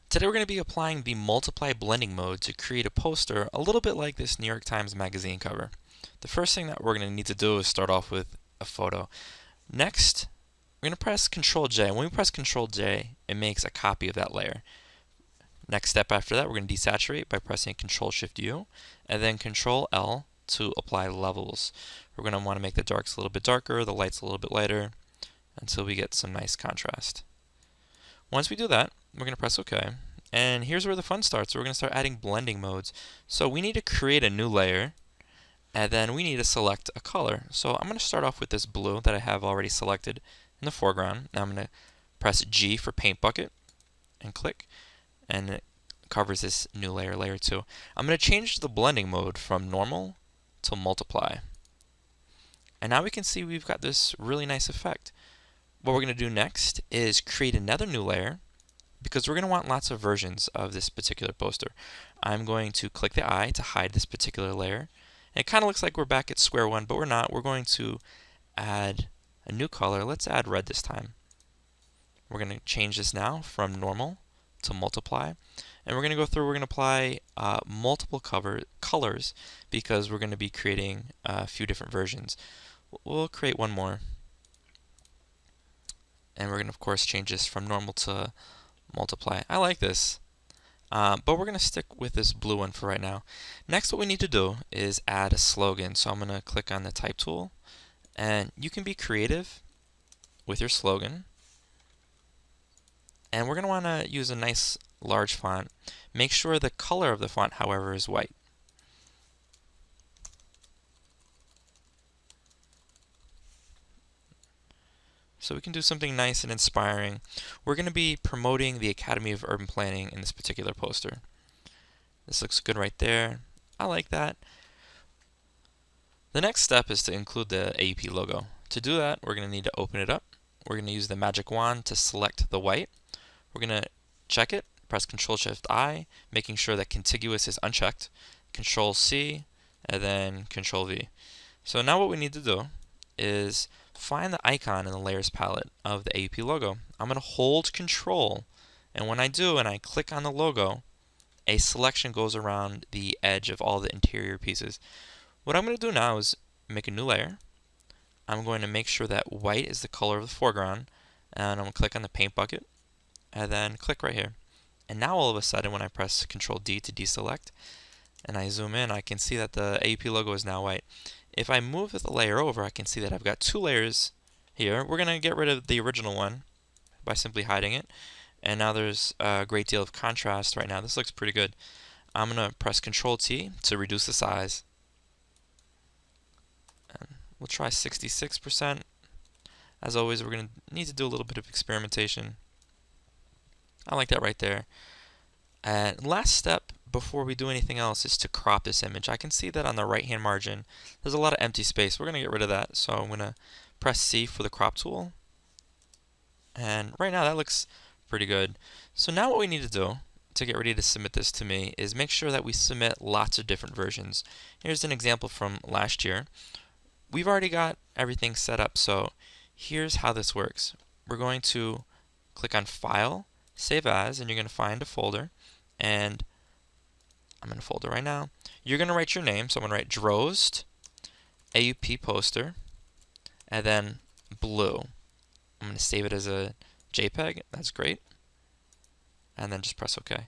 Today we're going to be applying the multiply blending mode to create a poster a little bit like this New York Times magazine cover. The first thing that we're going to need to do is start off with a photo. Next, we're going to press Ctrl J. When we press Ctrl J, it makes a copy of that layer. Next step after that, we're going to desaturate by pressing Ctrl Shift U and then Ctrl L to apply levels. We're going to want to make the darks a little bit darker, the lights a little bit lighter, until we get some nice contrast. Once we do that, we're going to press OK. And here's where the fun starts. We're going to start adding blending modes. So we need to create a new layer, and then we need to select a color. So I'm going to start off with this blue that I have already selected in the foreground. Now I'm going to press G for Paint Bucket and click, and it covers this new layer, layer 2. I'm going to change the blending mode from normal to multiply. And now we can see we've got this really nice effect. What we're going to do next is create another new layer, because we're going to want lots of versions of this particular poster. I'm going to click the eye to hide this particular layer. And it kind of looks like we're back at square one, but we're not. We're going to add a new color. Let's add red this time. We're going to change this now from normal to multiply. And we're going to go through, we're going to apply multiple colors because we're going to be creating a few different versions. We'll create one more. And we're going to, of course, change this from normal to multiply. I like this, but we're going to stick with this blue one for right now. Next, what we need to do is add a slogan. So I'm going to click on the type tool, and you can be creative with your slogan. And we're going to want to use a nice large font. Make sure the color of the font, however, is white. So we can do something nice and inspiring. We're going to be promoting the Academy of Urban Planning in this particular poster. This looks good right there. I like that. The next step is to include the AUP logo. To do that, we're going to need to open it up. We're going to use the magic wand to select the white. We're going to check it, press Ctrl Shift I, making sure that contiguous is unchecked, Ctrl C, and then Ctrl V. So now what we need to do is find the icon in the layers palette of the AUP logo. I'm going to hold Control, and when I do and I click on the logo, a selection goes around the edge of all the interior pieces. What I'm going to do now is make a new layer. I'm going to make sure that white is the color of the foreground, and I'm going to click on the paint bucket, and then click right here. And now all of a sudden, when I press Control D to deselect, and I zoom in, I can see that the AUP logo is now white. If I move the layer over, I can see that I've got two layers here. We're going to get rid of the original one by simply hiding it. And now there's a great deal of contrast right now. This looks pretty good. I'm going to press Control T to reduce the size. And we'll try 66%. As always, we're going to need to do a little bit of experimentation. I like that right there. And last step before we do anything else is to crop this image. I can see that on the right hand margin there's a lot of empty space. We're going to get rid of that. So I'm going to press C for the crop tool. And right now that looks pretty good. So now what we need to do to get ready to submit this to me is make sure that we submit lots of different versions. Here's an example from last year. We've already got everything set up, so here's how this works. We're going to click on File, Save As, and you're going to find a folder, and I'm in a folder right now. You're going to write your name, so I'm going to write Drost AUP poster, and then blue. I'm going to save it as a JPEG. That's great. And then just press OK.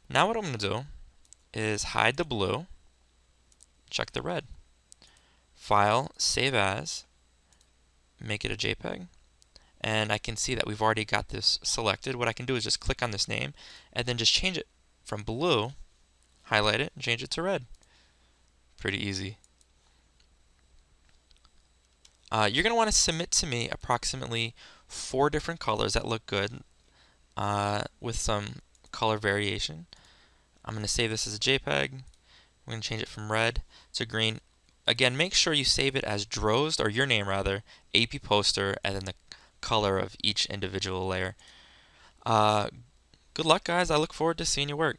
Now what I'm going to do is hide the blue, check the red. File, Save As, make it a JPEG. And I can see that we've already got this selected. What I can do is just click on this name and then just change it from blue, highlight it, and change it to red. Pretty easy. You're going to want to submit to me approximately 4 different colors that look good with some color variation. I'm going to save this as a JPEG. We're going to change it from red to green. Again, make sure you save it as Drost, or your name rather, AUP poster, and then the color of each individual layer. Good luck, guys. I look forward to seeing your work.